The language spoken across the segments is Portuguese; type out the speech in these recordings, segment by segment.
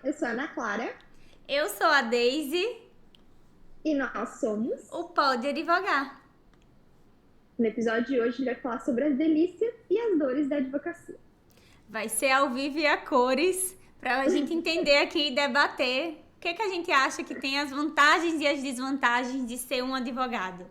eu sou a Ana Clara Eu sou a Daisy, e nós somos. o Pode Advogar. No episódio de hoje, a gente vai falar sobre as delícias e as dores da advocacia. Vai ser ao vivo e a cores, para a gente entender aqui e debater o que a gente acha que tem as vantagens e as desvantagens de ser um advogado.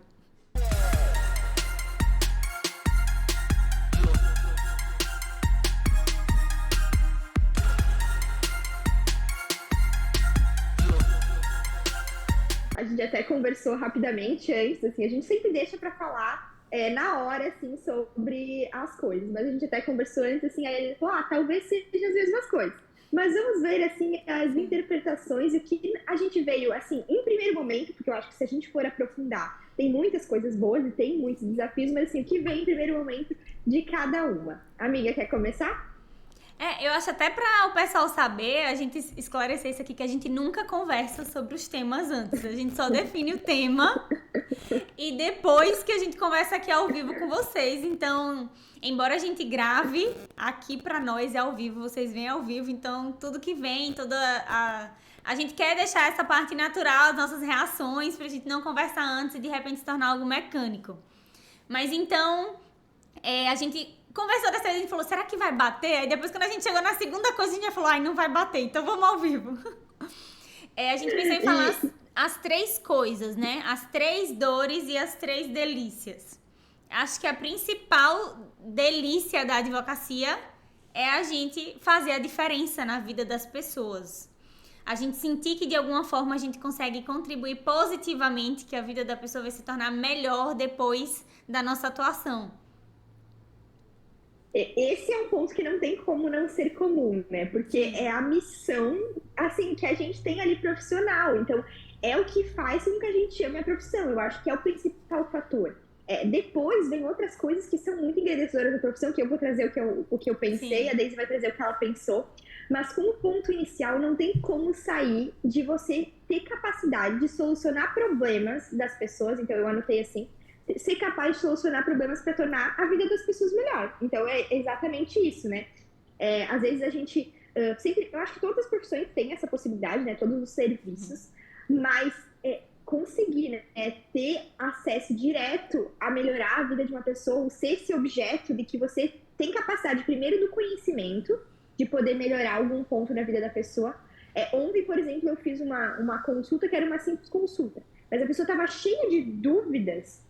A gente até conversou rapidamente antes, assim, a gente sempre deixa para falar na hora, assim, sobre as coisas. Mas a gente até conversou antes, assim, aí ele falou, talvez sejam as mesmas coisas. Mas vamos ver, assim, as interpretações e o que a gente veio, assim, em primeiro momento, porque eu acho que se a gente for aprofundar, tem muitas coisas boas e tem muitos desafios, mas, assim, o que vem em primeiro momento de cada uma. Amiga, quer começar? Eu acho até para o pessoal saber, a gente esclarecer isso aqui, que a gente nunca conversa sobre os temas antes. A gente só define o tema e depois que a gente conversa aqui ao vivo com vocês. Então, embora a gente grave, aqui pra nós é ao vivo, vocês vêm ao vivo. Então, tudo que vem, a gente quer deixar essa parte natural, as nossas reações, pra gente não conversar antes e de repente se tornar algo mecânico. Mas então, a gente conversou dessa vez, a gente falou, será que vai bater? Aí depois quando a gente chegou na segunda coisa, a gente já falou, não vai bater, então vamos ao vivo. A gente pensou em falar as três coisas, né? As três dores e as três delícias. Acho que a principal delícia da advocacia é a gente fazer a diferença na vida das pessoas. A gente sentir que de alguma forma a gente consegue contribuir positivamente, que a vida da pessoa vai se tornar melhor depois da nossa atuação. Esse é um ponto que não tem como não ser comum, né? Porque é a missão, assim, que a gente tem ali profissional. Então, é o que faz com que a gente ame a profissão. Eu acho que é o principal fator. Depois vem outras coisas que são muito engrandecedoras da profissão, que eu vou trazer o que eu pensei, Sim. a Daisy vai trazer o que ela pensou. Mas como ponto inicial, não tem como sair de você ter capacidade de solucionar problemas das pessoas. Então, eu anotei assim, ser capaz de solucionar problemas para tornar a vida das pessoas melhor. Então é exatamente isso, né? Às vezes a gente sempre, eu acho que todas as profissões têm essa possibilidade, né? Todos os serviços, mas conseguir, né, ter acesso direto a melhorar a vida de uma pessoa, ser esse objeto de que você tem capacidade primeiro do conhecimento de poder melhorar algum ponto na vida da pessoa. Ontem, por exemplo, eu fiz uma consulta que era uma simples consulta, mas a pessoa estava cheia de dúvidas.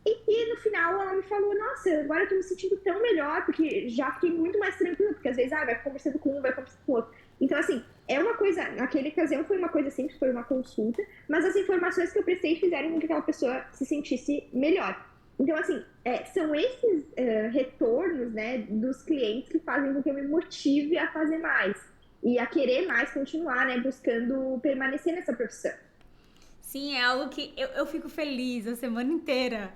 E no final ela me falou, nossa, agora eu tô me sentindo tão melhor, porque já fiquei muito mais tranquila, porque às vezes vai conversando com um, vai conversando com o outro. Então, assim, é uma coisa, naquela ocasião foi uma coisa simples, foi uma consulta, mas as informações que eu prestei fizeram com que aquela pessoa se sentisse melhor. Então, assim, são esses retornos, né, dos clientes que fazem com que eu me motive a fazer mais e a querer mais continuar, né, buscando permanecer nessa profissão. Sim, é algo que eu fico feliz a semana inteira.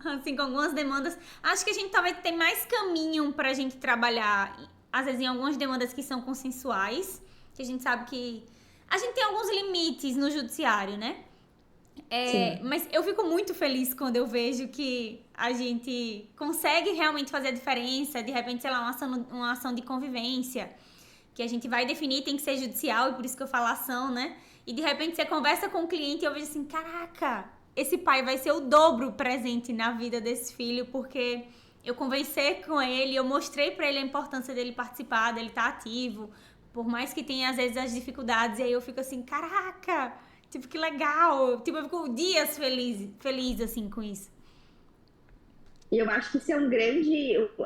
Assim, com algumas demandas. Acho que a gente talvez tenha mais caminho pra gente trabalhar, às vezes, em algumas demandas que são consensuais, que a gente sabe que a gente tem alguns limites no judiciário, né? Sim. Mas eu fico muito feliz quando eu vejo que a gente consegue realmente fazer a diferença, de repente, sei lá, uma ação de convivência que a gente vai definir, tem que ser judicial, e por isso que eu falo ação, né? E de repente você conversa com o cliente e eu vejo assim, caraca, esse pai vai ser o dobro presente na vida desse filho, porque eu conversei com ele, eu mostrei pra ele a importância dele participar, dele estar ativo, por mais que tenha às vezes as dificuldades, e aí eu fico assim, caraca, tipo, que legal, tipo, eu fico dias feliz assim com isso. E eu acho que isso é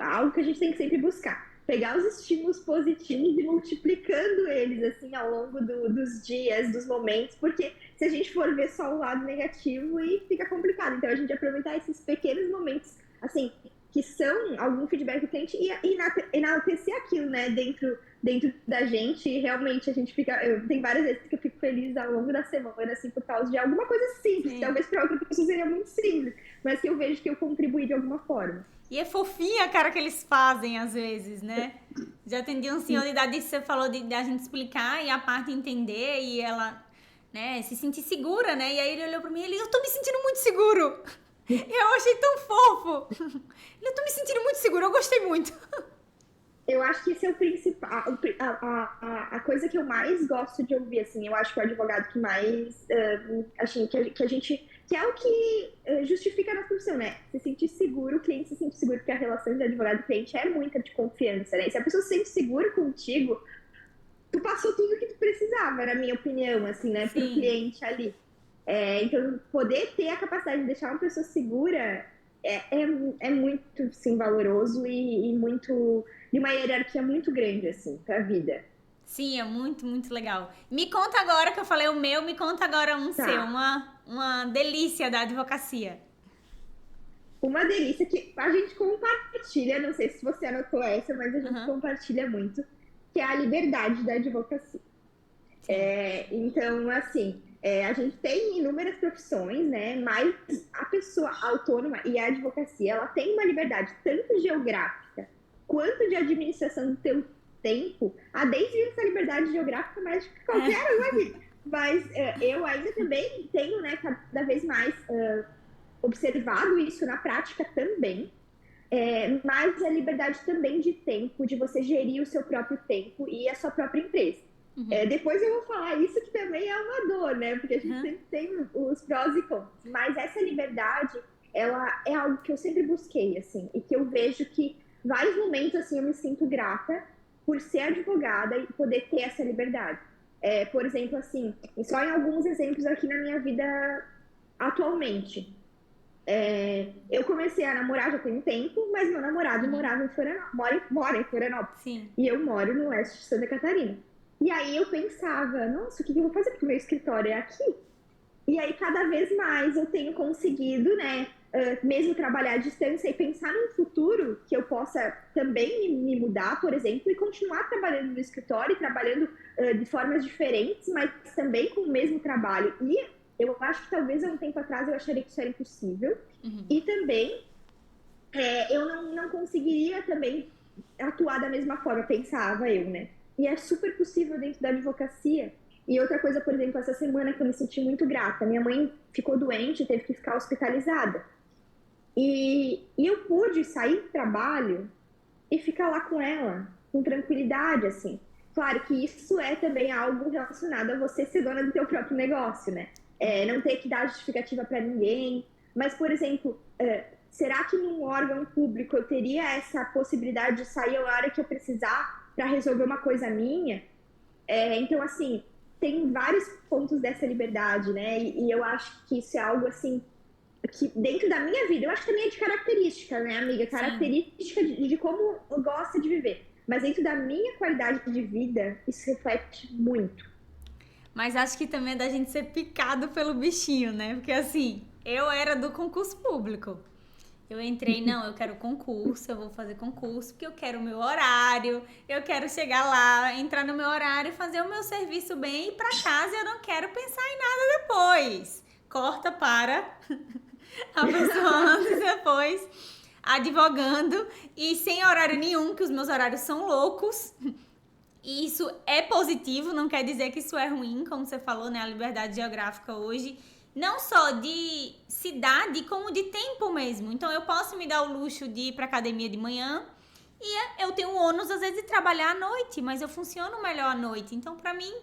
algo que a gente tem que sempre buscar. Pegar os estímulos positivos e multiplicando eles, assim, ao longo dos dias, dos momentos, porque se a gente for ver só o lado negativo, e fica complicado. Então, a gente aproveitar esses pequenos momentos, assim, que são algum feedback do cliente e enaltecer aquilo, né, dentro da gente. E realmente a gente fica. Tem várias vezes que eu fico feliz ao longo da semana, assim, por causa de alguma coisa simples, que Sim. talvez para outra pessoa seria muito simples, mas que eu vejo que eu contribuí de alguma forma. E é fofinha a cara que eles fazem às vezes, né? Já atendi um senhor de idade que você falou de a gente explicar e a parte entender e ela, né, se sentir segura, né? E aí ele olhou pra mim e ele, eu tô me sentindo muito seguro. Eu achei tão fofo. Eu tô me sentindo muito seguro, eu gostei muito. Eu acho que esse é o principal, a coisa que eu mais gosto de ouvir, assim, eu acho que o advogado que mais, assim, que a gente, que é o que justifica a nossa profissão, né? Se sentir seguro, o cliente se sente seguro, porque a relação de advogado e cliente é muita de confiança, né? E se a pessoa se sente segura contigo, tu passou tudo o que tu precisava, na minha opinião, assim, né, pro Sim. cliente ali. Então, poder ter a capacidade de deixar uma pessoa segura é muito, sim, valoroso e muito, de uma hierarquia muito grande, assim, pra vida. Sim, é muito, muito legal. Me conta agora que eu falei o meu, me conta agora um seu, Tá. uma delícia da advocacia. Uma delícia que a gente compartilha, não sei se você anotou essa, mas a gente Aham. compartilha muito, que é a liberdade da advocacia. Sim. Então, assim, a gente tem inúmeras profissões, né? Mas a pessoa autônoma e a advocacia, ela tem uma liberdade tanto geográfica quanto de administração do teu tempo. Desde essa liberdade geográfica mais que qualquer É. um ali. Mas eu ainda também tenho, né, cada vez mais observado isso na prática também. Mas a liberdade também de tempo, de você gerir o seu próprio tempo e a sua própria empresa. Uhum. Depois eu vou falar isso que também é uma dor, né? Porque a gente Uhum. sempre tem os prós e contras. Mas essa liberdade, ela é algo que eu sempre busquei, assim, e que eu vejo que vários momentos, assim, eu me sinto grata por ser advogada e poder ter essa liberdade. Por exemplo, assim, só em alguns exemplos aqui na minha vida atualmente. Eu comecei a namorar já tem um tempo, mas meu namorado Uhum. morava em Florianópolis, mora em Florianópolis. Sim. E eu moro no oeste de Santa Catarina. E aí eu pensava, nossa, o que eu vou fazer? Porque o meu escritório é aqui. E aí cada vez mais eu tenho conseguido, né, mesmo trabalhar à distância e pensar num futuro que eu possa também me mudar, por exemplo, e continuar trabalhando no escritório, trabalhando de formas diferentes, mas também com o mesmo trabalho. E eu acho que talvez há um tempo atrás eu acharia que isso era impossível. Uhum. E também eu não conseguiria também atuar da mesma forma, pensava eu, né? E é super possível dentro da advocacia. E outra coisa, por exemplo, essa semana que eu me senti muito grata, minha mãe ficou doente, teve que ficar hospitalizada. E eu pude sair do trabalho e ficar lá com ela, com tranquilidade, assim. Claro que isso é também algo relacionado a você ser dona do teu próprio negócio, né? Não ter que dar justificativa para ninguém. Mas, por exemplo, será que num órgão público eu teria essa possibilidade de sair a hora que eu precisar para resolver uma coisa minha? Então, assim, tem vários pontos dessa liberdade, né? E eu acho que isso é algo, assim, que dentro da minha vida, eu acho que também é de característica, né, amiga? Sim. Característica de como eu gosto de viver. Mas dentro da minha qualidade de vida, isso reflete muito. Mas acho que também é da gente ser picado pelo bichinho, né? Porque assim, eu era do concurso público. Eu entrei, não, eu quero concurso, eu vou fazer concurso, porque eu quero o meu horário, eu quero chegar lá, entrar no meu horário, fazer o meu serviço bem e ir pra casa, eu não quero pensar em nada depois. Corta para a pessoa anos depois, advogando e sem horário nenhum, que os meus horários são loucos. E isso é positivo, não quer dizer que isso é ruim, como você falou, né? A liberdade geográfica hoje, não só de cidade, como de tempo mesmo. Então eu posso me dar o luxo de ir pra academia de manhã e eu tenho o ônus, às vezes, de trabalhar à noite, mas eu funciono melhor à noite. Então, pra mim,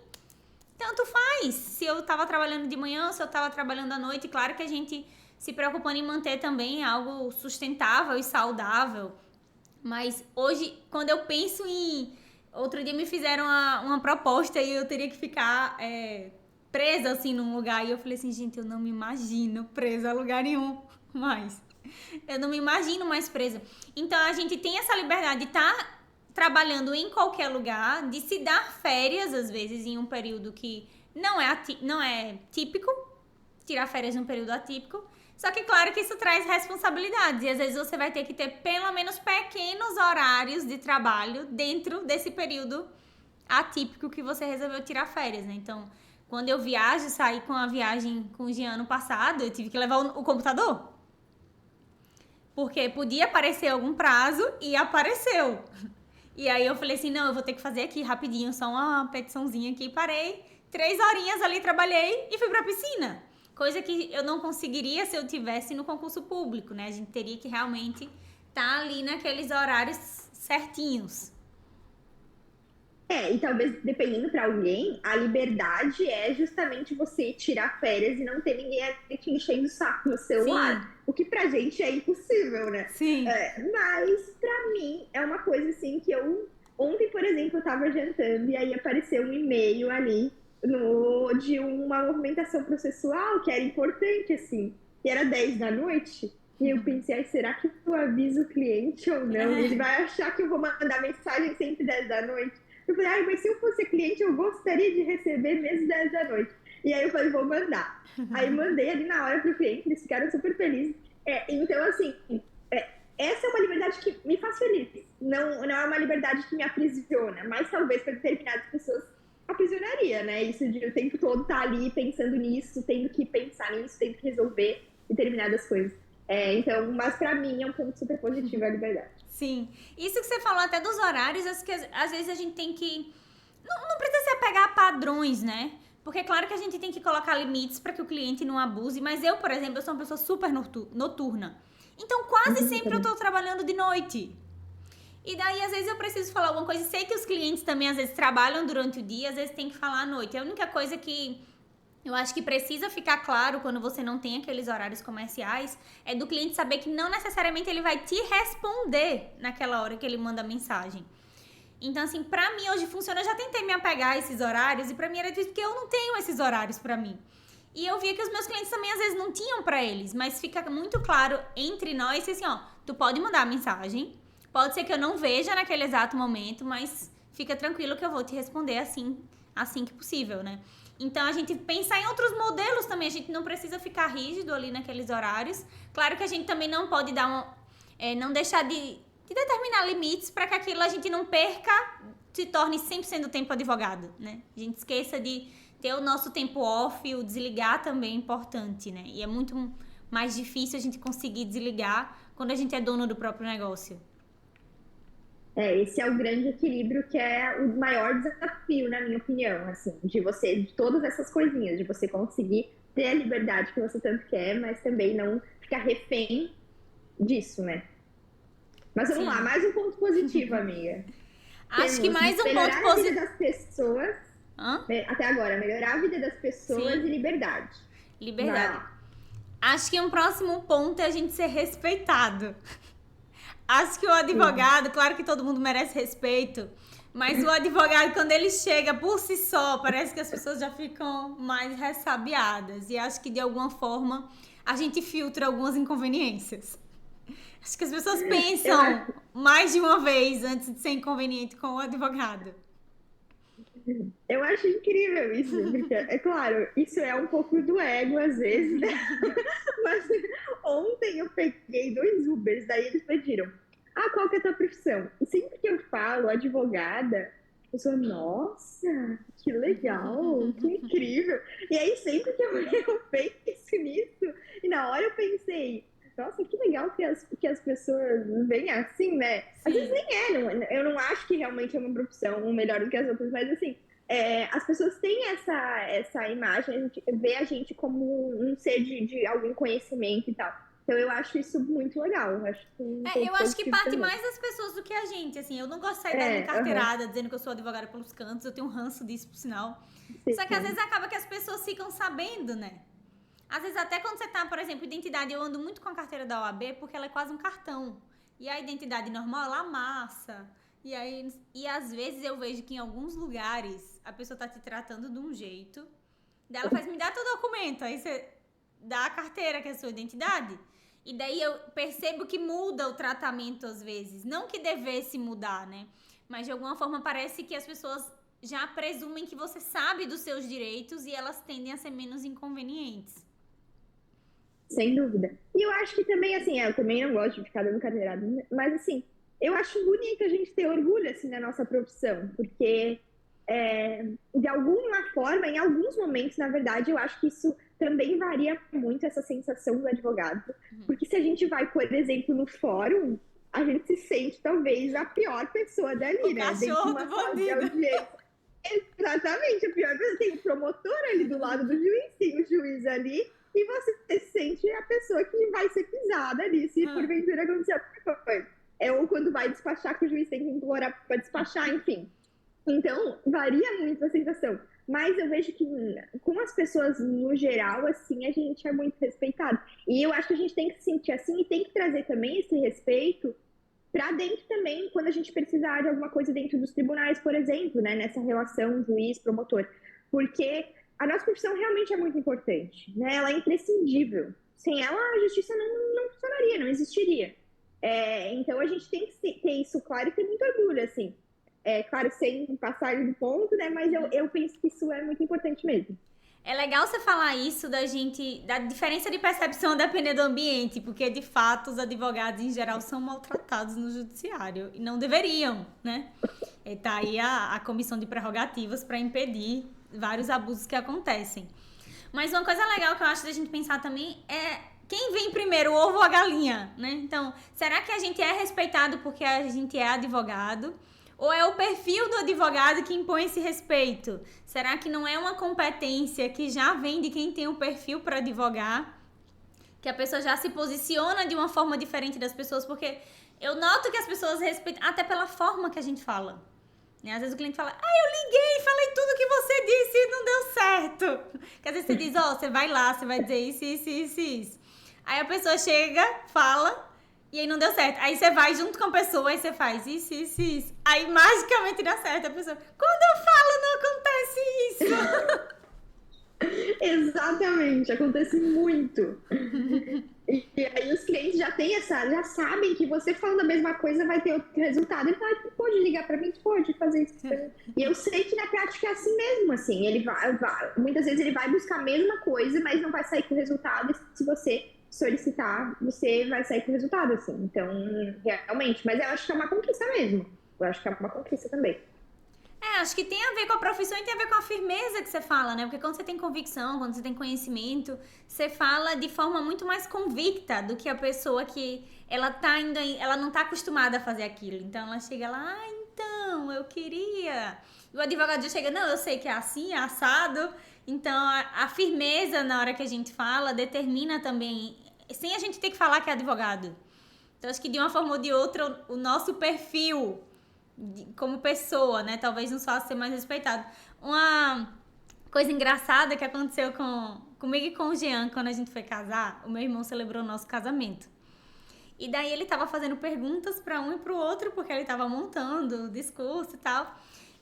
tanto faz. Se eu tava trabalhando de manhã, se eu tava trabalhando à noite, claro que a gente se preocupando em manter também algo sustentável e saudável. Mas hoje, quando eu penso em. Outro dia me fizeram uma proposta e eu teria que ficar presa assim num lugar. E eu falei assim, gente, eu não me imagino presa a lugar nenhum mais. Eu não me imagino mais presa. Então a gente tem essa liberdade de estar trabalhando em qualquer lugar, de se dar férias, às vezes, em um período que não é típico, tirar férias num período atípico. Só que, claro que isso traz responsabilidades. E às vezes você vai ter que ter pelo menos pequenos horários de trabalho dentro desse período atípico que você resolveu tirar férias, né? Então, quando eu viajo, saí com a viagem com o Jean ano passado, eu tive que levar o computador. Porque podia aparecer algum prazo e apareceu. E aí eu falei assim, não, eu vou ter que fazer aqui rapidinho, só uma petiçãozinha aqui. Parei, 3 horinhas ali, trabalhei e fui pra piscina. Coisa que eu não conseguiria se eu tivesse no concurso público, né? A gente teria que realmente estar ali naqueles horários certinhos. E talvez, dependendo para alguém, a liberdade é justamente você tirar férias e não ter ninguém ali te enchendo o saco no Sim, celular. O que pra gente é impossível, né? sim. Mas pra mim é uma coisa assim que eu. Ontem, por exemplo, eu tava jantando e aí apareceu um e-mail ali de uma movimentação processual que era importante, assim. E era 10 da noite. E eu pensei, ai, será que eu aviso o cliente ou não? Ele vai achar que eu vou mandar mensagem sempre 10 da noite. Eu falei, ai, mas se eu fosse cliente, eu gostaria de receber mesmo 10 da noite. E aí eu falei, vou mandar. Aí mandei ali na hora pro cliente, eles ficaram super felizes. Então, assim, é, essa é uma liberdade que me faz feliz. Não é uma liberdade que me aprisiona, mas talvez para determinadas pessoas aprisionaria, né? Isso de o tempo todo estar ali pensando nisso, tendo que pensar nisso, tendo que resolver determinadas coisas. Então, mas para mim é um ponto super positivo a liberdade. Sim. Isso que você falou até dos horários, acho que às vezes a gente tem que. Não precisa se apegar a padrões, né? Porque é claro que a gente tem que colocar limites para que o cliente não abuse, mas eu, por exemplo, eu sou uma pessoa super noturna. Então, quase Uhum, sempre eu também. tô trabalhando de noite. E daí, às vezes, eu preciso falar alguma coisa. Sei que os clientes também, às vezes, trabalham durante o dia, às vezes tem que falar à noite. A única coisa que eu acho que precisa ficar claro quando você não tem aqueles horários comerciais é do cliente saber que não necessariamente ele vai te responder naquela hora que ele manda a mensagem. Então, assim, pra mim hoje funciona. Eu já tentei me apegar a esses horários e pra mim era difícil porque eu não tenho esses horários pra mim. E eu via que os meus clientes também às vezes não tinham pra eles, mas fica muito claro entre nós assim, ó, tu pode mandar a mensagem, pode ser que eu não veja naquele exato momento, mas fica tranquilo que eu vou te responder assim que possível, né? Então a gente pensar em outros modelos também, a gente não precisa ficar rígido ali naqueles horários. Claro que a gente também não pode não deixar de determinar limites para que aquilo a gente não perca, se torne 100% do tempo advogado, né? A gente esqueça de ter o nosso tempo off, o desligar também é importante, né? E é muito mais difícil a gente conseguir desligar quando a gente é dono do próprio negócio. Esse é o grande equilíbrio que é o maior desafio, na minha opinião, assim, de todas essas coisinhas, de você conseguir ter a liberdade que você tanto quer, mas também não ficar refém disso, né? Mas vamos lá, Sim. mais um ponto positivo, amiga. Acho que Temos mais um ponto melhorar a vida positivo. das pessoas, Hã? até agora, melhorar a vida das pessoas e Sim, liberdade. Vai liberdade. lá. Acho que um próximo ponto é a gente ser respeitado. Acho que o Sim. advogado, claro que todo mundo merece respeito, mas o advogado, quando ele chega por si só, parece que as pessoas já ficam mais ressabiadas. E acho que de alguma forma a gente filtra algumas inconveniências. Acho que as pessoas Eu pensam acho, mais de uma vez antes de ser inconveniente com o advogado. eu acho incrível isso, porque, é claro, isso é um pouco do ego às vezes, né? Mas ontem eu peguei dois Ubers, daí eles pediram: ah, qual que é a tua profissão? E sempre que eu falo advogada, eu sou, nossa, que legal, que incrível. E aí sempre que eu penso nisso, e na hora eu pensei, nossa, que legal que as pessoas veem assim, né? Às vezes Sim. nem é, eu não acho que realmente é uma profissão melhor do que as outras, mas assim, as pessoas têm essa imagem, a gente vê a gente como um ser de algum conhecimento e tal. Então eu acho isso muito legal, eu acho que um Eu ponto acho que positivo parte também. mais das pessoas do que a gente, assim. Eu não gosto de sair dando Aham, carteirada, dizendo que eu sou advogada pelos cantos. Eu tenho um ranço disso, por sinal. Só que às vezes sim. acaba que as pessoas ficam sabendo, né? Às vezes até quando você tá, por exemplo, identidade, eu ando muito com a carteira da OAB porque ela é quase um cartão. E a identidade normal, ela amassa. E às vezes eu vejo que em alguns lugares a pessoa tá te tratando de um jeito. Daí ela faz, me dá teu documento. Aí você dá a carteira, que é a sua identidade. E daí eu percebo que muda o tratamento às vezes. Não que devesse mudar, né? Mas de alguma forma parece que as pessoas já presumem que você sabe dos seus direitos e elas tendem a ser menos inconvenientes. Sem dúvida. E eu acho que também, assim, eu também não gosto de ficar dando carteirada, mas assim, eu acho bonito a gente ter orgulho, assim, da nossa profissão, porque de alguma forma, em alguns momentos, na verdade, eu acho que isso também varia muito essa sensação do advogado, porque se a gente vai, por exemplo, no fórum, a gente se sente talvez a pior pessoa O dali, né? Dentro de cachorro do uma sala de bandido. audiência. Exatamente, a pior pessoa tem o promotor ali do lado do juiz, tem o juiz ali, e você se sente a pessoa que vai ser pisada ali, se porventura acontecer alguma coisa. Ou quando vai despachar, que o juiz tem que implorar para despachar, enfim. Então, varia muito a sensação. Mas eu vejo que com as pessoas no geral, assim, a gente é muito respeitado. E eu acho que a gente tem que se sentir assim e tem que trazer também esse respeito para dentro também, quando a gente precisar de alguma coisa dentro dos tribunais, por exemplo, né, nessa relação juiz-promotor. Porque a nossa profissão realmente é muito importante, né? Ela é imprescindível. Sem ela, a justiça não funcionaria, não existiria. Então, a gente tem que ter isso claro e ter muito orgulho, assim. Claro, sem passar do ponto, né? Mas eu penso que isso é muito importante mesmo. É legal você falar isso da gente, da diferença de percepção dependendo do ambiente, porque de fato os advogados em geral são maltratados no judiciário e não deveriam, né? E tá aí a comissão de prerrogativas para impedir vários abusos que acontecem. Mas uma coisa legal que eu acho da gente pensar também é quem vem primeiro, o ovo ou a galinha, né? Então, será que a gente é respeitado porque a gente é advogado? Ou é o perfil do advogado que impõe esse respeito? Será que não é uma competência que já vem de quem tem o perfil para advogar? Que a pessoa já se posiciona de uma forma diferente das pessoas? Porque eu noto que as pessoas respeitam até pela forma que a gente fala. Né? Às vezes o cliente fala, eu liguei, falei tudo que você disse e não deu certo. Que às vezes você diz, você vai lá, você vai dizer isso. Aí a pessoa chega, fala... E aí não deu certo. Aí você vai junto com a pessoa, aí você faz isso. Aí magicamente dá certo. A pessoa, quando eu falo, não acontece isso. Exatamente, acontece muito. E aí os clientes já sabem que você falando a mesma coisa vai ter outro resultado. Ele fala, pode ligar para mim, pode fazer isso. E eu sei que na prática é assim mesmo, assim. Ele muitas vezes ele vai buscar a mesma coisa, mas não vai sair com o resultado se você solicitar, você vai sair com o resultado, assim. Então, realmente, mas eu acho que é uma conquista mesmo. Eu acho que é uma conquista também. Acho que tem a ver com a profissão e tem a ver com a firmeza que você fala, né? Porque quando você tem convicção, quando você tem conhecimento, você fala de forma muito mais convicta do que a pessoa que ela tá indo, ela não tá acostumada a fazer aquilo. Então ela chega lá, então, eu queria. E o advogado já chega, não, eu sei que é assim, é assado. Então a firmeza na hora que a gente fala determina também, sem a gente ter que falar que é advogado. Então acho que de uma forma ou de outra o nosso perfil como pessoa, né? Talvez nos faça ser mais respeitado. Uma coisa engraçada que aconteceu comigo e com o Jean, quando a gente foi casar, o meu irmão celebrou o nosso casamento. E daí ele tava fazendo perguntas para um e pro outro, porque ele tava montando o discurso e tal.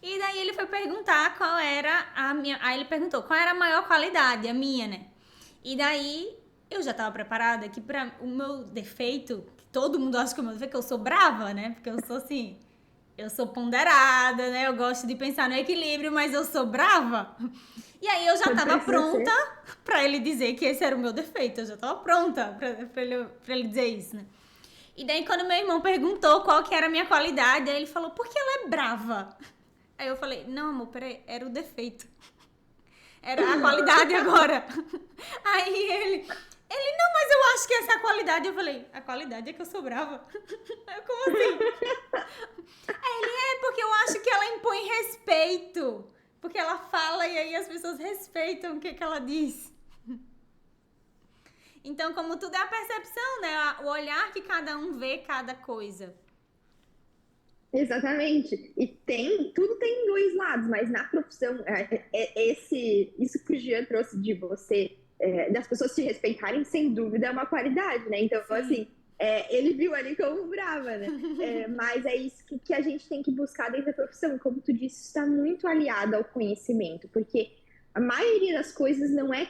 E daí ele foi perguntar qual era a minha... Aí ele perguntou qual era a maior qualidade, a minha, né? E daí eu já tava preparada que para o meu defeito, que todo mundo acha que é o meu defeito, que eu sou brava, né? Porque eu sou assim... Eu sou ponderada, né? Eu gosto de pensar no equilíbrio, mas eu sou brava. E aí eu já tava pronta pra ele dizer que esse era o meu defeito. Eu já tava pronta pra ele dizer isso, né? E daí quando meu irmão perguntou qual que era a minha qualidade, aí ele falou, por que ela é brava? Aí eu falei, não amor, peraí, era o defeito. Era a qualidade agora. Aí ele, não, mas eu acho que essa é a qualidade. Eu falei, a qualidade é que eu sou brava. Eu, como assim? Aí ele, porque eu acho que ela impõe respeito. Porque ela fala e aí as pessoas respeitam o que ela diz. Então, como tudo é a percepção, né? O olhar que cada um vê cada coisa. Exatamente. E tudo tem dois lados, mas na profissão, isso que o Jean trouxe de você, das pessoas te respeitarem, sem dúvida, é uma qualidade, né? Então, sim. Assim, ele viu ali como brava, né? Mas é isso que a gente tem que buscar dentro da profissão. Como tu disse, está muito aliado ao conhecimento, porque a maioria das coisas não é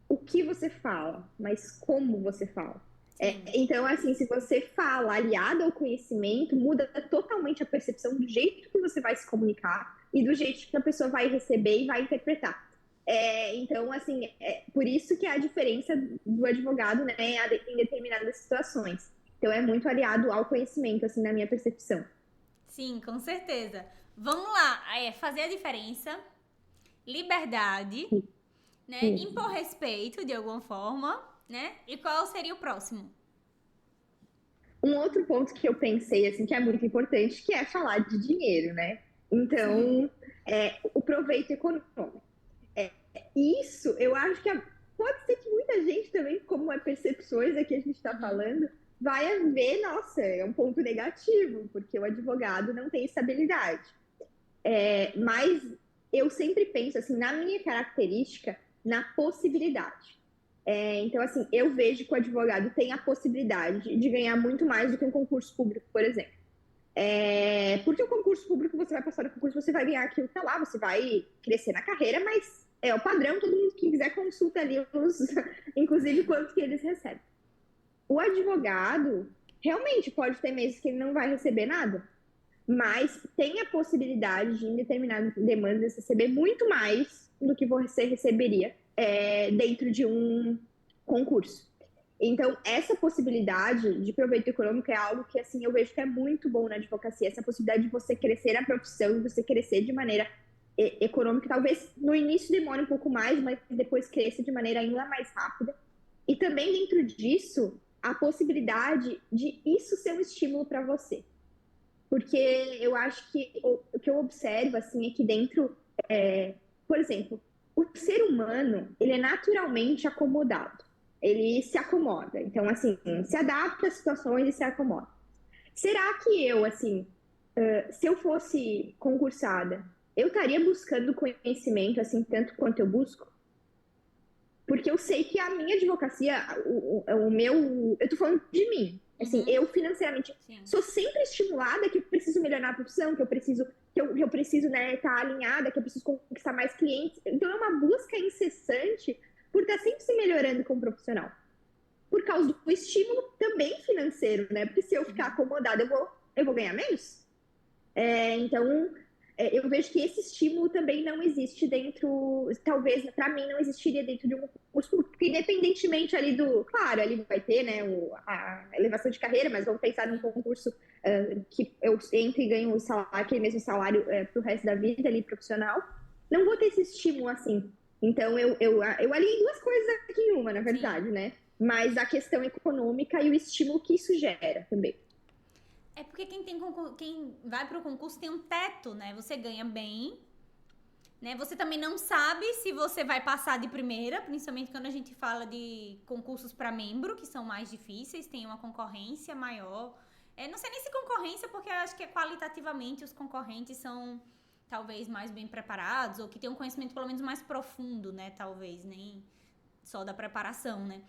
o que você fala, mas como você fala. Então, assim, se você fala aliado ao conhecimento, muda totalmente a percepção do jeito que você vai se comunicar e do jeito que a pessoa vai receber e vai interpretar. Então, assim, por isso que é a diferença do advogado, né, em determinadas situações. Então, é muito aliado ao conhecimento, assim, na minha percepção. Sim, com certeza. Vamos lá, fazer a diferença, liberdade, né, impor respeito de alguma forma, né? E qual seria o próximo? Um outro ponto que eu pensei, assim, que é muito importante, que é falar de dinheiro, né? Então, o proveito econômico. Isso, eu acho que pode ser que muita gente também, como é percepções aqui a gente está falando, vai ver, nossa, é um ponto negativo, porque o advogado não tem estabilidade. Mas eu sempre penso, assim, na minha característica, na possibilidade. Então, assim, eu vejo que o advogado tem a possibilidade de ganhar muito mais do que um concurso público, por exemplo. Porque o concurso público, você vai passar no concurso, você vai ganhar aquilo que tá lá, você vai crescer na carreira, mas é o padrão, todo mundo que quiser consulta ali, inclusive quanto que eles recebem. O advogado realmente pode ter meses que ele não vai receber nada, mas tem a possibilidade de, em determinadas demandas, receber muito mais do que você receberia dentro de um concurso. Então, essa possibilidade de proveito econômico é algo que, assim, eu vejo que é muito bom na advocacia, essa possibilidade de você crescer na profissão, de você crescer de maneira econômica, talvez no início demore um pouco mais, mas depois cresça de maneira ainda mais rápida. E também dentro disso, a possibilidade de isso ser um estímulo para você. Porque eu acho que o que eu observo, assim, é que dentro, por exemplo, o ser humano, ele é naturalmente acomodado. Ele se acomoda. Então, assim, se adapta às situações e se acomoda. Será que eu, assim, se eu fosse concursada, eu estaria buscando conhecimento, assim, tanto quanto eu busco? Porque eu sei que a minha advocacia, o meu. Eu tô falando de mim. Assim, eu financeiramente sou sempre estimulada que eu preciso melhorar a profissão, que eu preciso, né, estar alinhada, que eu preciso conquistar mais clientes. Então é uma busca incessante por estar sempre se melhorando como profissional. Por causa do estímulo também financeiro, né? Porque se eu ficar acomodada, eu vou ganhar menos. Então, eu vejo que esse estímulo também não existe dentro, talvez para mim não existiria dentro de um concurso público, porque independentemente ali claro, ali vai ter, né, a elevação de carreira, mas vamos pensar num concurso que eu entre e ganho aquele mesmo salário para o resto da vida ali profissional, não vou ter esse estímulo assim. Então eu aliei duas coisas aqui em uma, na verdade, né? Mas a questão econômica e o estímulo que isso gera também. É porque quem vai pro concurso tem um teto, né? Você ganha bem, né? Você também não sabe se você vai passar de primeira, principalmente quando a gente fala de concursos para membro, que são mais difíceis, tem uma concorrência maior. Não sei nem se concorrência, porque eu acho que qualitativamente os concorrentes são talvez mais bem preparados, ou que tem um conhecimento pelo menos mais profundo, né? Talvez, nem só da preparação, né?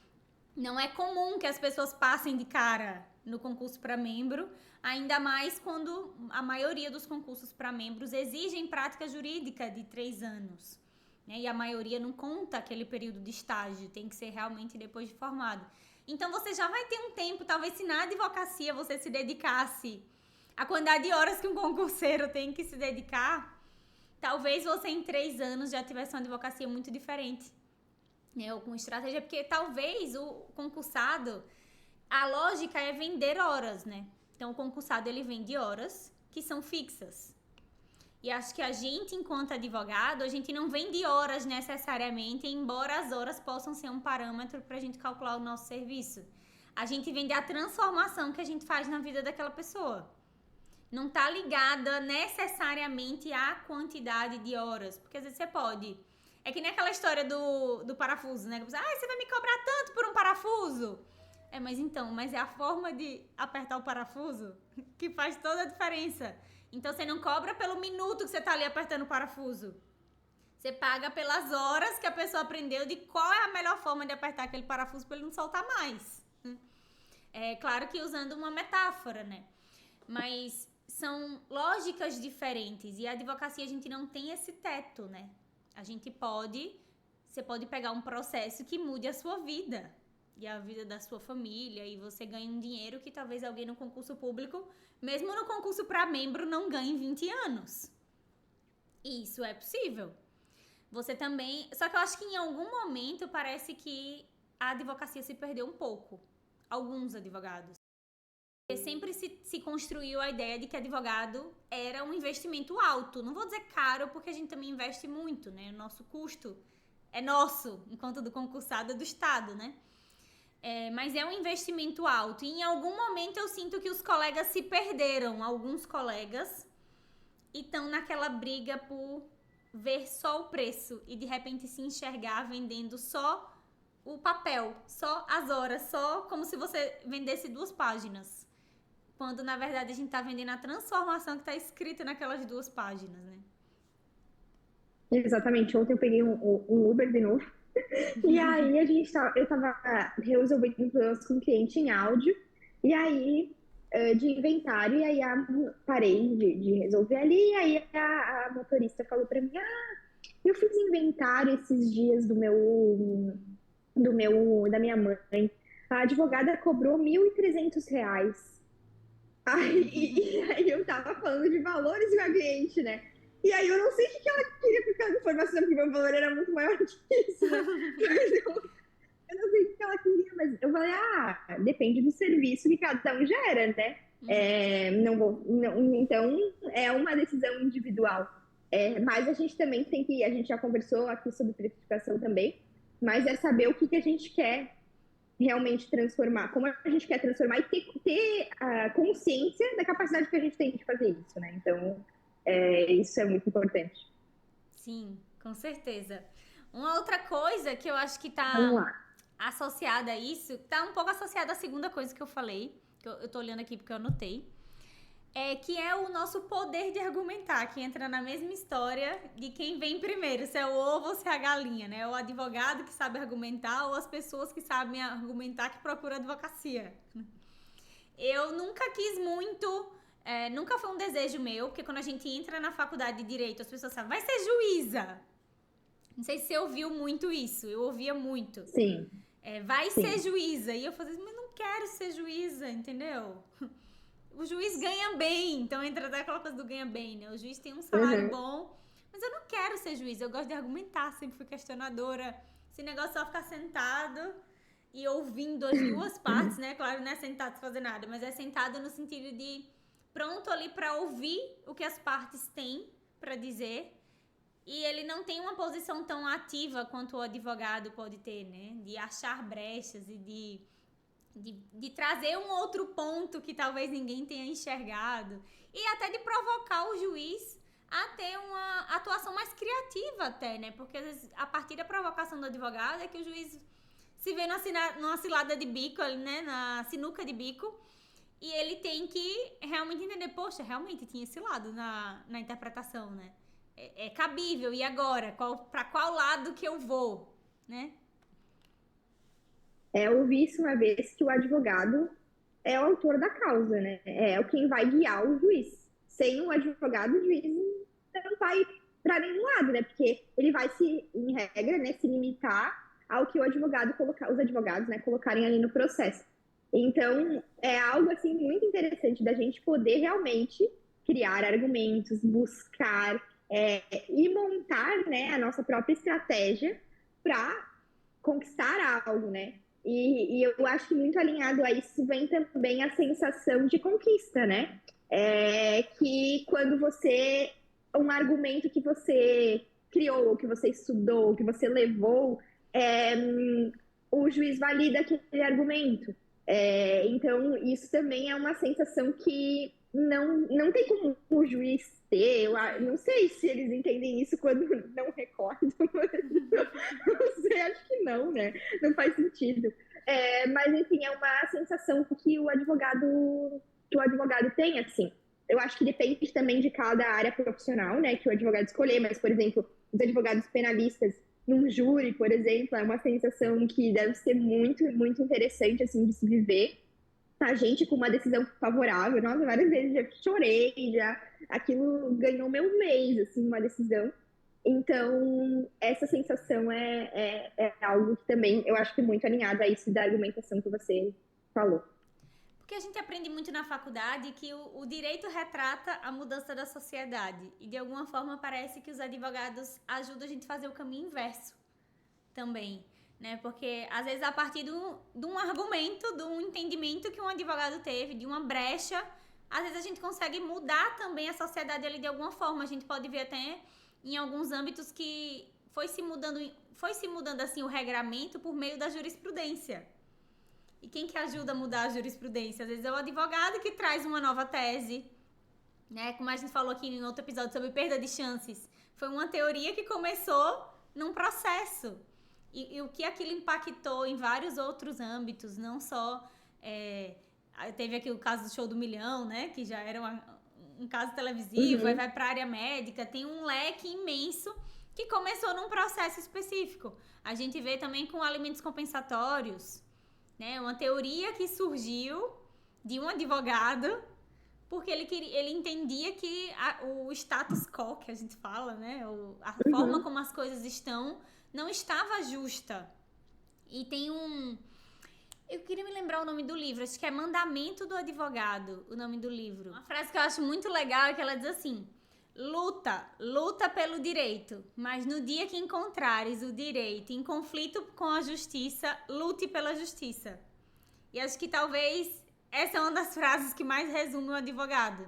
Não é comum que as pessoas passem de cara no concurso para membro, ainda mais quando a maioria dos concursos para membros exigem prática jurídica de 3 anos. Né? E a maioria não conta aquele período de estágio, tem que ser realmente depois de formado. Então você já vai ter um tempo, talvez se na advocacia você se dedicasse a quantidade de horas que um concurseiro tem que se dedicar, talvez você em 3 anos já tivesse uma advocacia muito diferente. Ou com estratégia, porque talvez o concursado, a lógica é vender horas, né? Então o concursado ele vende horas que são fixas. E acho que a gente, enquanto advogado, a gente não vende horas necessariamente, embora as horas possam ser um parâmetro para a gente calcular o nosso serviço. A gente vende a transformação que a gente faz na vida daquela pessoa. Não tá ligada necessariamente à quantidade de horas, porque às vezes você pode... É que nem aquela história do parafuso, né? Você vai me cobrar tanto por um parafuso? Mas é a forma de apertar o parafuso que faz toda a diferença. Então, você não cobra pelo minuto que você tá ali apertando o parafuso. Você paga pelas horas que a pessoa aprendeu de qual é a melhor forma de apertar aquele parafuso para ele não soltar mais. É claro que usando uma metáfora, né? Mas são lógicas diferentes. E a advocacia, a gente não tem esse teto, né? Você pode pegar um processo que mude a sua vida e a vida da sua família, e você ganha um dinheiro que talvez alguém no concurso público, mesmo no concurso para membro, não ganhe em 20 anos. E isso é possível. Você também... Só que eu acho que em algum momento parece que a advocacia se perdeu um pouco. Alguns advogados. Sempre se construiu a ideia de que advogado era um investimento alto. Não vou dizer caro, porque a gente também investe muito, né? O nosso custo é nosso, enquanto do concursado é do Estado, né? Mas é um investimento alto. E em algum momento eu sinto que os colegas se perderam, alguns colegas, e estão naquela briga por ver só o preço e de repente se enxergar vendendo só o papel, só as horas, só como se você vendesse 2 páginas. quando na verdade a gente tá vendendo a transformação que tá escrita naquelas 2 páginas, né? Exatamente. Ontem eu peguei um Uber de novo. E aí eu tava resolvendo problemas com o cliente em áudio. E aí, de inventário, e aí parei de resolver ali. E aí a motorista falou pra mim: Ah, eu fiz inventário esses dias da minha mãe. A advogada cobrou R$ 1.300. Aí eu tava falando de valores com a cliente, né? E aí eu não sei o que ela queria com aquela informação, porque meu valor era muito maior que isso, né? Mas eu não sei o que ela queria, mas eu falei, depende do serviço que cada um gera, né? Não vou, não, então é uma decisão individual. Mas a gente também a gente já conversou aqui sobre precificação também, mas é saber o que a gente quer realmente transformar, como a gente quer transformar e ter a consciência da capacidade que a gente tem de fazer isso, né? Então, isso é muito importante. Sim, com certeza. Uma outra coisa que eu acho que Vamos tá lá. associada a isso, tá um pouco associada à segunda coisa que eu falei, que eu tô olhando aqui porque eu anotei, que é o nosso poder de argumentar, que entra na mesma história de quem vem primeiro, se é o ovo ou se é a galinha, né? O advogado que sabe argumentar ou as pessoas que sabem argumentar que procuram advocacia. Eu nunca quis muito, nunca foi um desejo meu, porque quando a gente entra na faculdade de Direito, as pessoas sabem, vai ser juíza. Não sei se você ouviu muito isso, eu ouvia muito. Sim, Vai ser sim. juíza. E eu fazia assim, mas não quero ser juíza, entendeu? O juiz ganha bem, então entra até aquela coisa do ganha bem, né? O juiz tem um salário Uhum. bom, mas eu não quero ser juiz, eu gosto de argumentar, sempre fui questionadora. Esse negócio só ficar sentado e ouvindo as 2 partes, né? Claro, não é sentado sem fazer nada, mas é sentado no sentido de pronto ali para ouvir o que as partes têm para dizer. E ele não tem uma posição tão ativa quanto o advogado pode ter, né? De achar brechas e de trazer um outro ponto que talvez ninguém tenha enxergado. E até de provocar o juiz a ter uma atuação mais criativa até, né? Porque às vezes, a partir da provocação do advogado é que o juiz se vê numa cilada de bico, né? Na sinuca de bico. E ele tem que realmente entender, poxa, realmente tinha esse lado na interpretação, né? É cabível, e agora? Pra qual lado que eu vou, né? Eu ouvi isso uma vez que o advogado é o autor da causa, né? É o quem vai guiar o juiz. Sem o advogado, o juiz não vai para nenhum lado, né? Porque ele vai em regra, né, se limitar ao que o advogado colocar, os advogados, né, colocarem ali no processo. Então, é algo assim muito interessante da gente poder realmente criar argumentos, buscar e montar, né, a nossa própria estratégia para conquistar algo, né? E eu acho que muito alinhado a isso vem também a sensação de conquista, né? Que quando um argumento que você criou, que você estudou, que você levou, é, o juiz valida aquele argumento. Então, isso também é uma sensação que não tem como o juiz ter. Não sei se eles entendem isso quando não recordam, mas não sei, acho que não, né? Não faz sentido. Mas, enfim, é uma sensação que o advogado tem, assim. Eu acho que depende também de cada área profissional, né, que o advogado escolher, mas, por exemplo, os advogados penalistas num júri, por exemplo, é uma sensação que deve ser muito, muito interessante, assim, de se viver. A gente com uma decisão favorável, nossa, várias vezes já chorei, aquilo ganhou meu mês, assim, uma decisão. Então, essa sensação é algo que também eu acho que é muito alinhado a isso da argumentação que você falou. Porque a gente aprende muito na faculdade que o direito retrata a mudança da sociedade. E de alguma forma parece que os advogados ajudam a gente a fazer o caminho inverso também. Né? Porque às vezes a partir de um argumento, de um entendimento que um advogado teve, de uma brecha, às vezes a gente consegue mudar também a sociedade ali de alguma forma. A gente pode ver até em alguns âmbitos que foi se mudando assim o regramento por meio da jurisprudência. E quem que ajuda a mudar a jurisprudência? Às vezes é o advogado que traz uma nova tese, né? Como a gente falou aqui em outro episódio sobre perda de chances. Foi uma teoria que começou num processo. E o que aquilo impactou em vários outros âmbitos, não só Teve aqui o caso do Show do Milhão, né? Que já era um caso televisivo, aí vai para a área médica, tem um leque imenso que começou num processo específico. A gente vê também com alimentos compensatórios, né? Uma teoria que surgiu de um advogado, porque ele entendia que o status quo, que a gente fala, né? A forma como as coisas estão, não estava justa. E tem eu queria me lembrar o nome do livro, acho que é Mandamento do Advogado, o nome do livro. Uma frase que eu acho muito legal é que ela diz assim: luta pelo direito, mas no dia que encontrares o direito em conflito com a justiça, lute pela justiça. E acho que talvez essa é uma das frases que mais resume o advogado.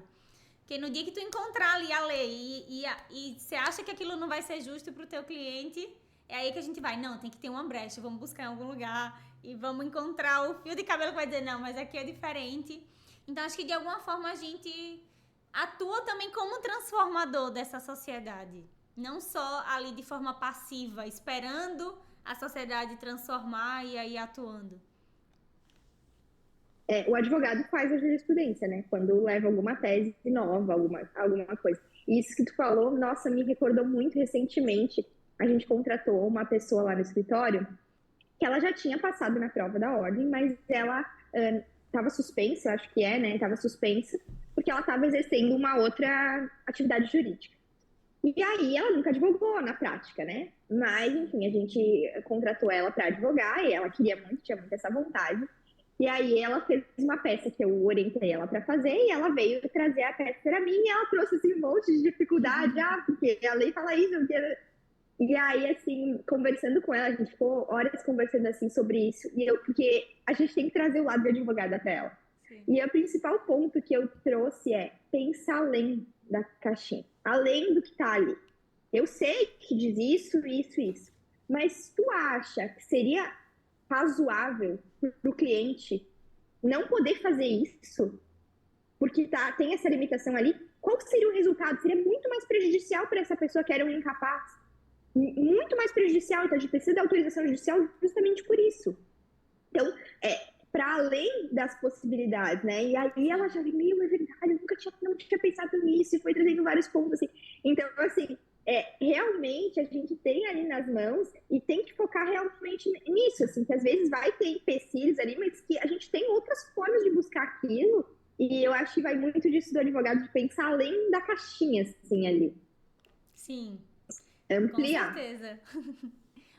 Porque no dia que tu encontrar ali a lei e você acha que aquilo não vai ser justo pro teu cliente, é aí que a gente vai, não, tem que ter uma brecha, vamos buscar em algum lugar e vamos encontrar o fio de cabelo que vai dizer, não, mas aqui é diferente. Então, acho que de alguma forma a gente atua também como transformador dessa sociedade. Não só ali de forma passiva, esperando a sociedade transformar e aí atuando. O advogado faz a jurisprudência, né? Quando leva alguma tese nova, alguma coisa. E isso que tu falou, nossa, me recordou muito recentemente. A gente contratou uma pessoa lá no escritório que ela já tinha passado na prova da ordem, mas ela estava suspensa, acho que né? Estava suspensa, porque ela estava exercendo uma outra atividade jurídica. E aí ela nunca advogou na prática, né? Mas, enfim, a gente contratou ela para advogar e ela queria muito, tinha muito essa vontade. E aí ela fez uma peça que eu orientei ela para fazer e ela veio trazer a peça para mim e ela trouxe assim, um monte de dificuldade, porque a lei fala isso, e aí, assim, conversando com ela, a gente ficou horas conversando, assim, sobre isso. Porque a gente tem que trazer o lado de advogada para ela. Sim. E o principal ponto que eu trouxe é pensar além da caixinha. Além do que está ali. Eu sei que diz isso. Mas tu acha que seria razoável para o cliente não poder fazer isso? Porque tem essa limitação ali. Qual seria o resultado? Seria muito mais prejudicial para essa pessoa que era um incapaz. Muito mais prejudicial, então a gente precisa da autorização judicial justamente por isso. Então, para além das possibilidades, né? E aí ela já veio, é verdade, eu não tinha pensado nisso, e foi trazendo vários pontos, assim. Então, assim, realmente a gente tem ali nas mãos e tem que focar realmente nisso, assim, que às vezes vai ter empecilhos ali, mas que a gente tem outras formas de buscar aquilo, e eu acho que vai muito disso do advogado, de pensar além da caixinha, assim, ali. Sim. Ampliar. Com certeza.